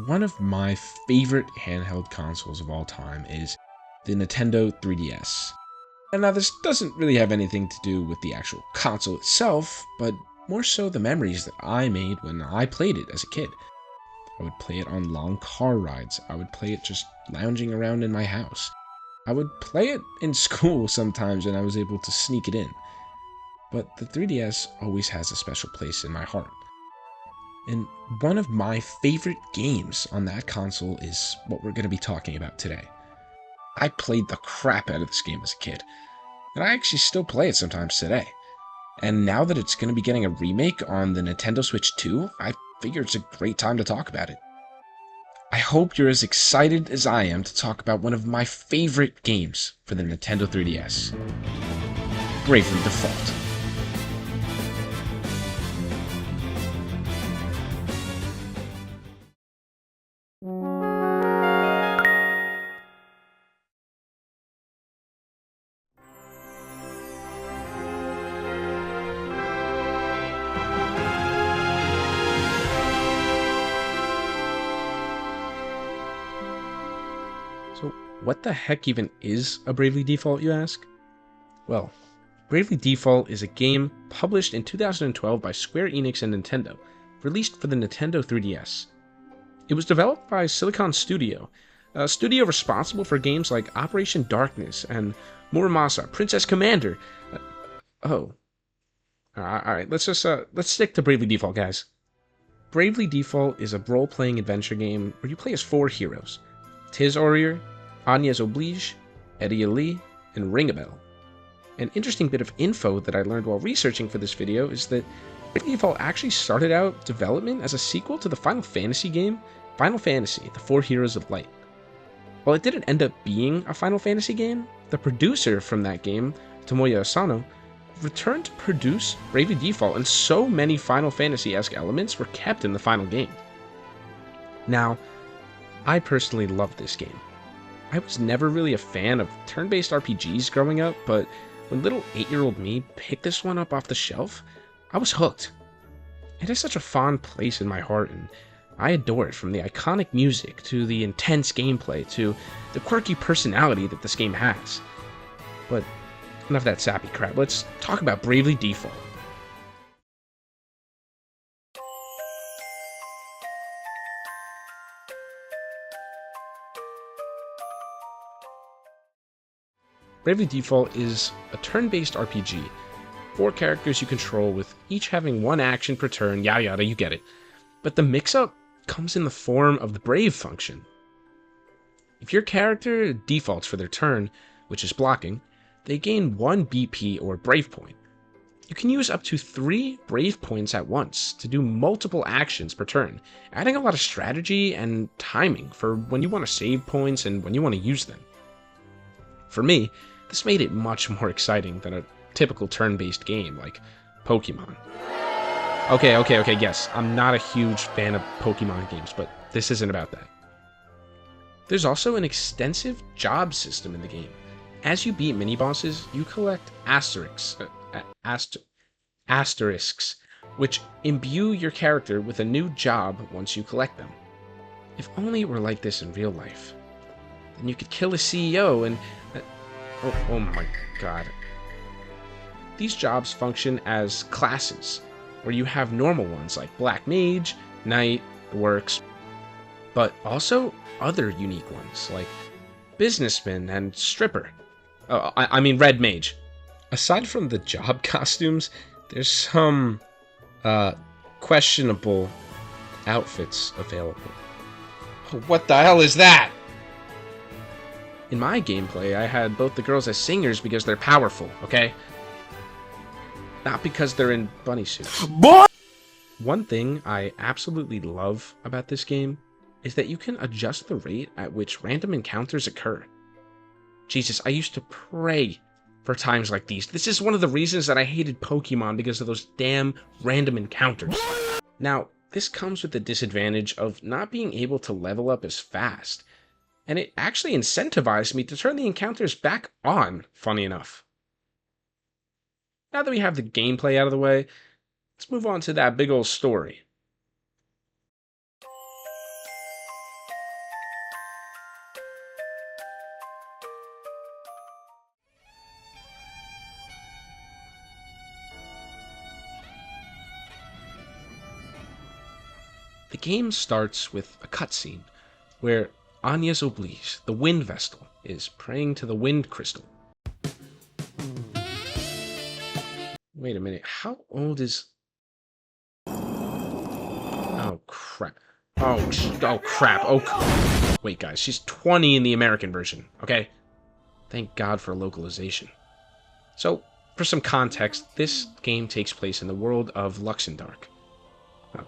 One of my favorite handheld consoles of all time is the Nintendo 3DS. And now this doesn't really have anything to do with the actual console itself, but more so the memories that I made when I played it as a kid. I would play it on long car rides. I would play it just lounging around in my house. I would play it in school sometimes and I was able to sneak it in. But the 3DS always has a special place in my heart. And one of my favorite games on that console is what we're going to be talking about today. I played the crap out of this game as a kid, and I actually still play it sometimes today. And now that it's going to be getting a remake on the Nintendo Switch 2, I figure it's a great time to talk about it. I hope you're as excited as I am to talk about one of my favorite games for the Nintendo 3DS, Bravely Default. So, what the heck even is a Bravely Default, you ask? Well, Bravely Default is a game published in 2012 by Square Enix and Nintendo, released for the Nintendo 3DS. It was developed by Silicon Studio, a studio responsible for games like Operation Darkness and Muramasa, Princess Commander. Oh, alright, let's stick to Bravely Default, guys. Bravely Default is a role-playing adventure game where you play as 4 heroes: Tiz Aurier, Agnes Oblige, Eddie Ali, and Ringabel. An interesting bit of info that I learned while researching for this video is that Bravely Default actually started out development as a sequel to the Final Fantasy game, Final Fantasy: The 4 Heroes of Light. While it didn't end up being a Final Fantasy game, the producer from that game, Tomoya Asano, returned to produce Bravely Default, and so many Final Fantasy-esque elements were kept in the final game. Now, I personally love this game. I was never really a fan of turn-based RPGs growing up, but when little 8-year-old me picked this one up off the shelf, I was hooked. It has such a fond place in my heart, and I adore it, from the iconic music, to the intense gameplay, to the quirky personality that this game has. But enough of that sappy crap, let's talk about Bravely Default. Bravely Default is a turn-based RPG. 4 characters you control, with each having 1 action per turn, yada yada, you get it. But the mix-up comes in the form of the Brave function. If your character defaults for their turn, which is blocking, they gain 1 BP or Brave point. You can use up to 3 Brave points at once to do multiple actions per turn, adding a lot of strategy and timing for when you want to save points and when you want to use them. For me, this made it much more exciting than a typical turn-based game like Pokemon. Okay, yes, I'm not a huge fan of Pokemon games, but this isn't about that. There's also an extensive job system in the game. As you beat mini-bosses, you collect asterisks, which imbue your character with a new job once you collect them. If only it were like this in real life. Then you could kill a CEO and... oh my god. These jobs function as classes, where you have normal ones like Black Mage, Knight, the works, but also other unique ones like Businessman and Stripper. I mean Red Mage. Aside from the job costumes, there's some questionable outfits available. What the hell is that? In my gameplay, I had both the girls as singers because they're powerful, okay? Not because they're in bunny suits. Boy! One thing I absolutely love about this game is that you can adjust the rate at which random encounters occur. Jesus, I used to pray for times like these. This is one of the reasons that I hated Pokemon, because of those damn random encounters. Now, this comes with the disadvantage of not being able to level up as fast, and it actually incentivized me to turn the encounters back on, funny enough. Now that we have the gameplay out of the way, let's move on to that big old story. The game starts with a cutscene where Agnes Oblige, the Wind Vestal, is praying to the Wind Crystal. Wait a minute, how old is... Oh, crap. Oh, crap. Wait, guys, she's 20 in the American version, okay? Thank God for localization. So, for some context, this game takes place in the world of Luxendark.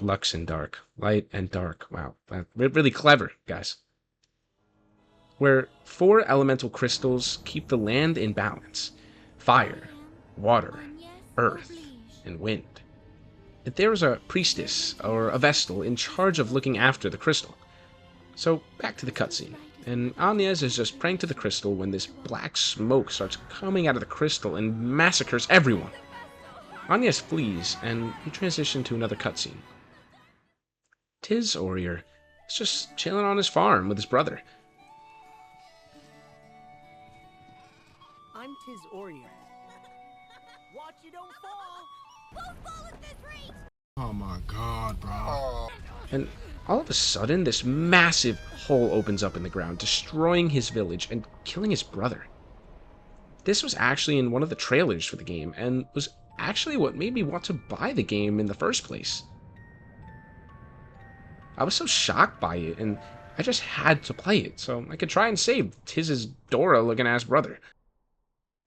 Luxendark. Light and dark. Wow. Really clever, guys. Where 4 elemental crystals keep the land in balance. Fire, water, earth, and wind. And there is a priestess, or a vestal, in charge of looking after the crystal. So, back to the cutscene. And Agnes is just praying to the crystal when this black smoke starts coming out of the crystal and massacres everyone. Agnes flees, and we transition to another cutscene. Tiz Orier is just chilling on his farm with his brother. I'm Tiz Orier. Watch you don't fall! Won't fall at this rate! Oh my god, bro. And all of a sudden, this massive hole opens up in the ground, destroying his village and killing his brother. This was actually in one of the trailers for the game, and was actually what made me want to buy the game in the first place. I was so shocked by it, and I just had to play it, so I could try and save Tiz's Dora-looking-ass brother.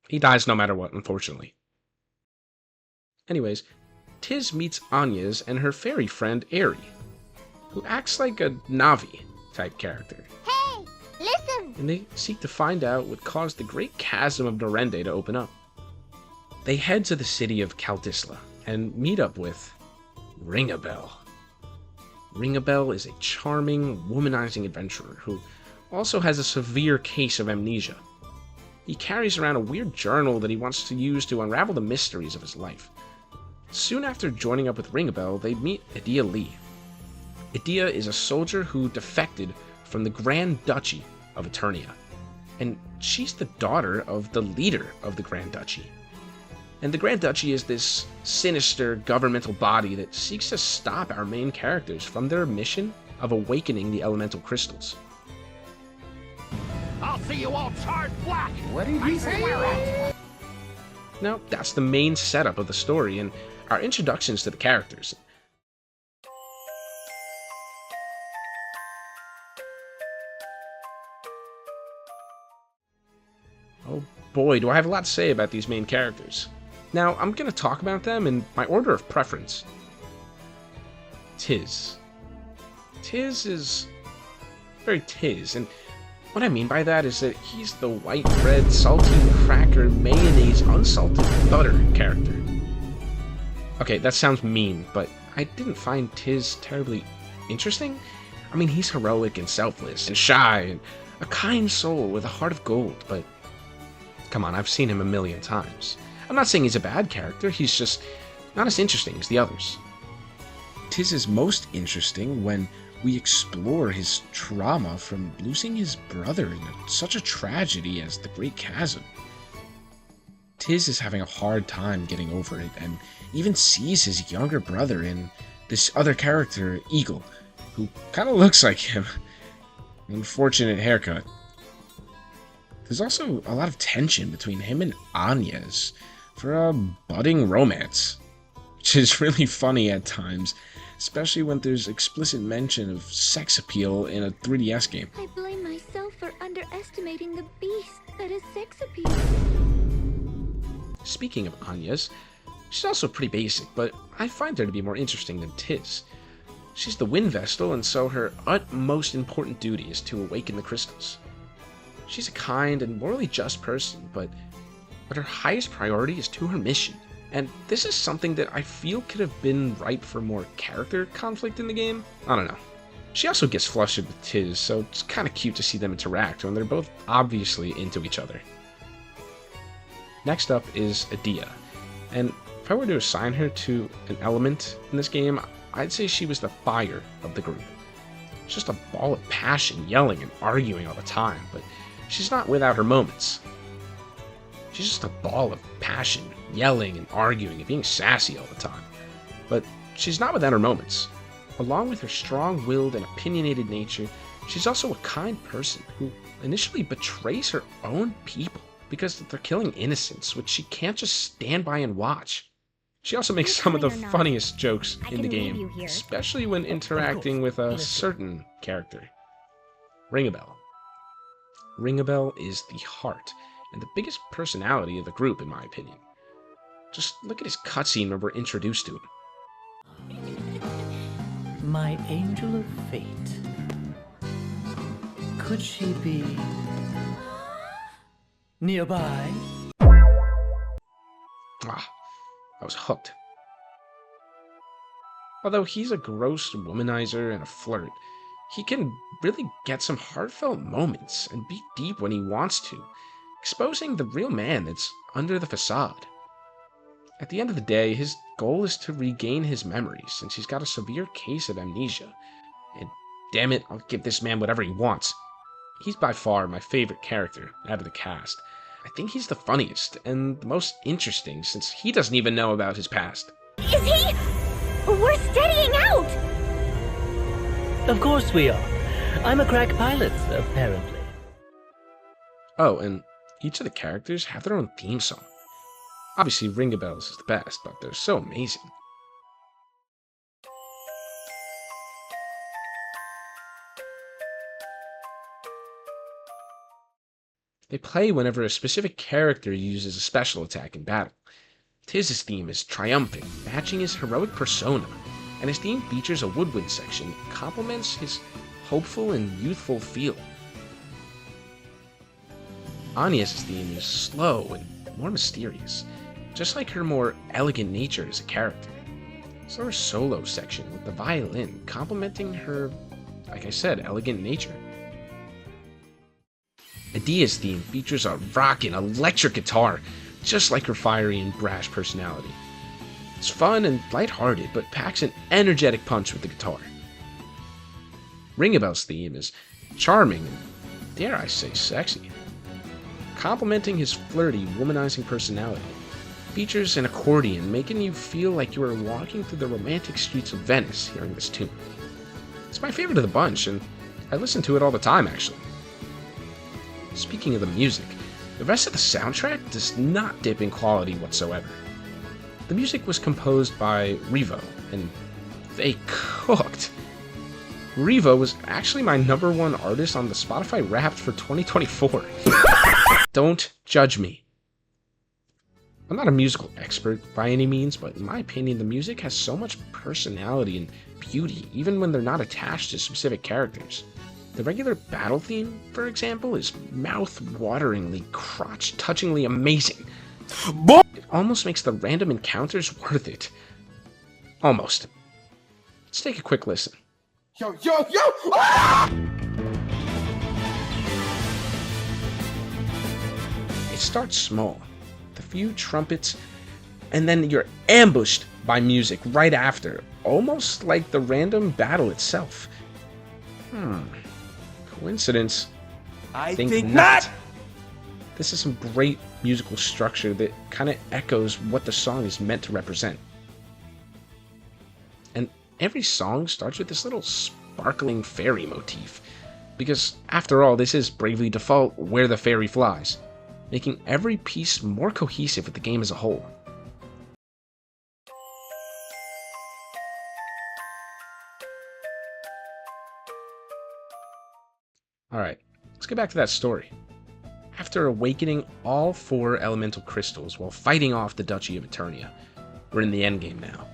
He dies no matter what, unfortunately. Anyways, Tiz meets Agnes and her fairy friend Aerie, who acts like a Navi-type character. Hey, listen! And they seek to find out what caused the great chasm of Norende to open up. They head to the city of Kaldisla and meet up with Ringabel. Ringabel is a charming, womanizing adventurer who also has a severe case of amnesia. He carries around a weird journal that he wants to use to unravel the mysteries of his life. Soon after joining up with Ringabel, they meet Edea Lee. Edea is a soldier who defected from the Grand Duchy of Eternia, and she's the daughter of the leader of the Grand Duchy. And the Grand Duchy is this sinister governmental body that seeks to stop our main characters from their mission of awakening the elemental crystals. I'll see you all charred black! What did he say? Now, that's the main setup of the story and our introductions to the characters. Oh boy, do I have a lot to say about these main characters. Now, I'm going to talk about them in my order of preference. Tiz. Tiz is very Tiz, and what I mean by that is that he's the white bread, saltine cracker, mayonnaise, unsalted butter character. Okay, that sounds mean, but I didn't find Tiz terribly interesting. I mean, he's heroic and selfless and shy and a kind soul with a heart of gold, but come on, I've seen him a million times. I'm not saying he's a bad character, he's just not as interesting as the others. Tiz is most interesting when we explore his trauma from losing his brother in such a tragedy as the Great Chasm. Tiz is having a hard time getting over it, and even sees his younger brother in this other character, Eagle, who kind of looks like him. Unfortunate haircut. There's also a lot of tension between him and Agnes for a budding romance, which is really funny at times, especially when there's explicit mention of sex appeal in a 3DS game. I blame myself for underestimating the beast that is sex appeal. Speaking of Agnes, she's also pretty basic, but I find her to be more interesting than Tiz. She's the Wind Vestal, and so her utmost important duty is to awaken the crystals. She's a kind and morally just person, but her highest priority is to her mission. And this is something that I feel could have been ripe for more character conflict in the game. I don't know. She also gets flustered with Tiz, so it's kind of cute to see them interact when they're both obviously into each other. Next up is Edea, and if I were to assign her to an element in this game, I'd say she was the fire of the group. She's just a ball of passion, yelling and arguing all the time, but she's not without her moments. She's just a ball of passion, yelling and arguing and being sassy all the time. But she's not without her moments. Along with her strong-willed and opinionated nature, she's also a kind person who initially betrays her own people because they're killing innocents, which she can't just stand by and watch. She also makes some of the funniest jokes in the game, especially when interacting with a certain character. Ring-a-Bell. Ring-a-Bell is the heart and the biggest personality of the group, in my opinion. Just look at his cutscene when we're introduced to him. My angel of fate. Could she be nearby? Ah, I was hooked. Although he's a gross womanizer and a flirt, he can really get some heartfelt moments and be deep when he wants to, exposing the real man that's under the facade. At the end of the day, his goal is to regain his memories since he's got a severe case of amnesia. And damn it, I'll give this man whatever he wants. He's by far my favorite character out of the cast. I think he's the funniest and the most interesting since he doesn't even know about his past. Is he? We're steadying out! Of course we are. I'm a crack pilot, apparently. Oh, and each of the characters have their own theme song. Obviously, Ring-a-Bell's is the best, but they're so amazing. They play whenever a specific character uses a special attack in battle. Tiz's theme is triumphant, matching his heroic persona, and his theme features a woodwind section that complements his hopeful and youthful feel. Anya's theme is slow and more mysterious, just like her more elegant nature as a character. So her solo section with the violin complementing her, like I said, elegant nature. Adia's theme features a rockin' electric guitar, just like her fiery and brash personality. It's fun and lighthearted, but packs an energetic punch with the guitar. Ring-a-Bell's theme is charming and, dare I say, sexy. Complementing his flirty, womanizing personality, features an accordion, making you feel like you are walking through the romantic streets of Venice hearing this tune. It's my favorite of the bunch, and I listen to it all the time, actually. Speaking of the music, the rest of the soundtrack does not dip in quality whatsoever. The music was composed by Revo, and they cooked. Revo was actually my #1 artist on the Spotify Wrapped for 2024. Don't judge me. I'm not a musical expert by any means, but in my opinion, the music has so much personality and beauty, even when they're not attached to specific characters. The regular battle theme, for example, is mouth-wateringly, crotch-touchingly amazing. It almost makes the random encounters worth it. Almost. Let's take a quick listen. Yo, yo, yo! Ah! It starts small, with a few trumpets, and then you're ambushed by music right after, almost like the random battle itself. Coincidence? I think not! This is some great musical structure that kind of echoes what the song is meant to represent. And every song starts with this little sparkling fairy motif, because after all, this is Bravely Default Where the Fairy Flies, making every piece more cohesive with the game as a whole. Alright, let's get back to that story. After awakening all 4 elemental crystals while fighting off the Duchy of Eternia, we're in the endgame now.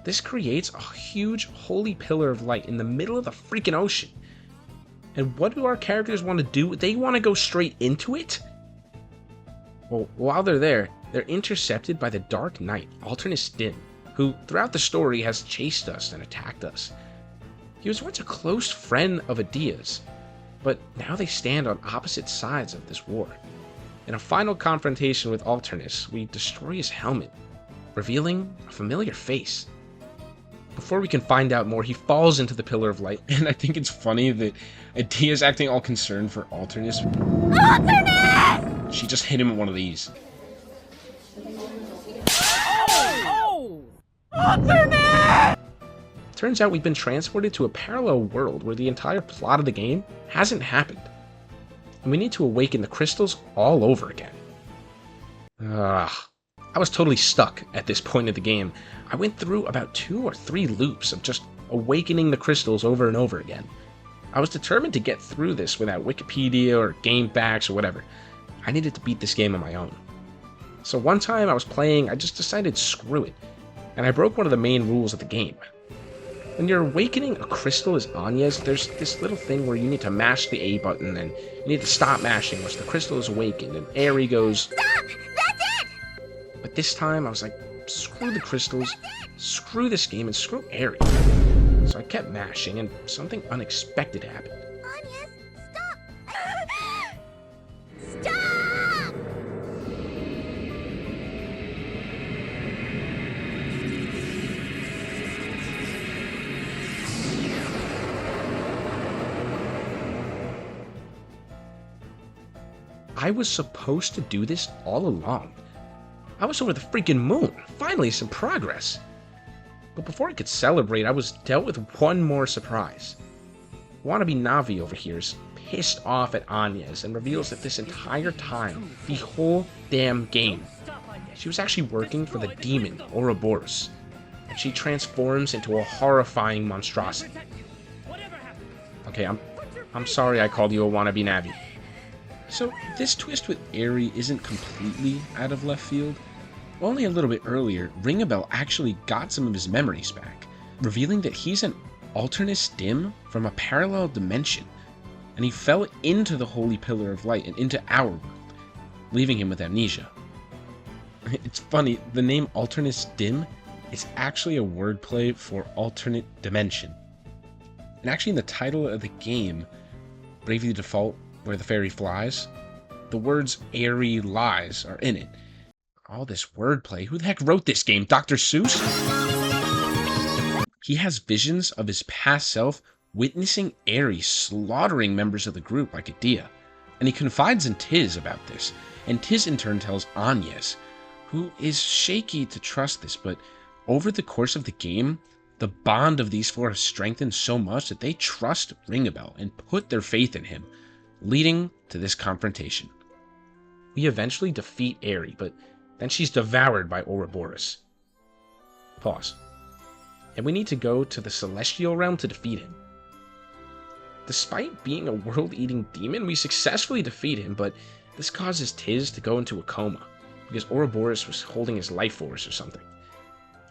This creates a huge holy pillar of light in the middle of the freaking ocean. And what do our characters want to do? They want to go straight into it? Well, while they're there, they're intercepted by the Dark Knight, Alternus Dim, who throughout the story has chased us and attacked us. He was once a close friend of Adia's, but now they stand on opposite sides of this war. In a final confrontation with Alternus, we destroy his helmet, revealing a familiar face. Before we can find out more, he falls into the Pillar of Light, and I think it's funny that Adia's acting all concerned for Alternus. Alternus! She just hit him with one of these. Oh! Alternate! Turns out we've been transported to a parallel world where the entire plot of the game hasn't happened. And we need to awaken the crystals all over again. Ugh. I was totally stuck at this point of the game. I went through about 2 or 3 loops of just awakening the crystals over and over again. I was determined to get through this without Wikipedia or game facts or whatever. I needed to beat this game on my own. So one time I was playing, I just decided screw it, and I broke one of the main rules of the game. When you're awakening a crystal as Anya's, there's this little thing where you need to mash the A button and you need to stop mashing once the crystal is awakened, and Eri goes, Stop! That's it! But this time I was like, screw the crystals, screw this game, and screw Eri. So I kept mashing, and something unexpected happened. Anya, stop! Stop! I was supposed to do this all along. I was over the freaking moon. Finally, some progress. But before I could celebrate, I was dealt with one more surprise. Wannabe Navi over here is pissed off at Anya's and reveals that this entire time, the whole damn game, she was actually working for the demon Ouroboros, and she transforms into a horrifying monstrosity. Okay, I'm sorry I called you a wannabe Navi. So this twist with Eri isn't completely out of left field. Only a little bit earlier, Ringabel actually got some of his memories back, revealing that he's an Alternus Dim from a parallel dimension, and he fell into the Holy Pillar of Light and into our world, leaving him with amnesia. It's funny, the name Alternus Dim is actually a wordplay for alternate dimension. And actually in the title of the game, Bravely Default, Where the Fairy Flies, the words Eri Lies are in it. All this wordplay. Who the heck wrote this game? Dr. Seuss? He has visions of his past self witnessing Eri slaughtering members of the group like Adia, and he confides in Tiz about this, and Tiz in turn tells Agnes, who is shaky to trust this, but over the course of the game, the bond of these four has strengthened so much that they trust Ringabel and put their faith in him, leading to this confrontation. We eventually defeat Eri, but then she's devoured by Ouroboros. Pause. And we need to go to the Celestial Realm to defeat him. Despite being a world-eating demon, we successfully defeat him, but this causes Tiz to go into a coma, because Ouroboros was holding his life force or something.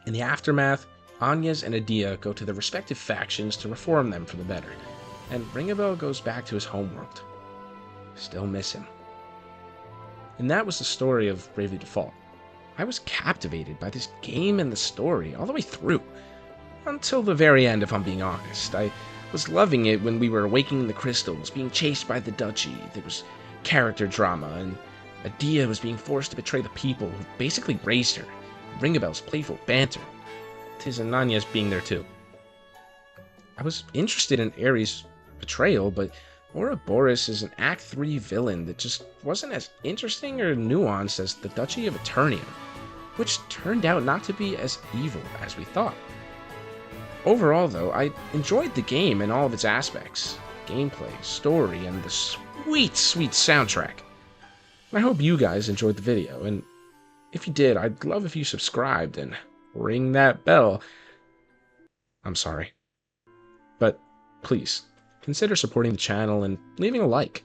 In the aftermath, Agnes and Adia go to their respective factions to reform them for the better, and Ringabel goes back to his homeworld. Still miss him. And that was the story of Bravely Default. I was captivated by this game and the story all the way through. Until the very end, if I'm being honest. I was loving it when we were awakening the crystals, being chased by the Duchy. There was character drama, and Adia was being forced to betray the people who basically raised her. Ringabel's playful banter. Tiz and Agnes being there too. I was interested in Eri's betrayal, but Ouroboros is an Act 3 villain that just wasn't as interesting or nuanced as the Duchy of Eternium, which turned out not to be as evil as we thought. Overall, though, I enjoyed the game in all of its aspects. Gameplay, story, and the sweet, sweet soundtrack. I hope you guys enjoyed the video, and if you did, I'd love if you subscribed and ring that bell. I'm sorry. But please, consider supporting the channel and leaving a like.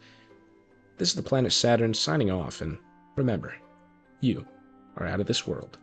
This is the Planet Saturn signing off, and remember, you are out of this world.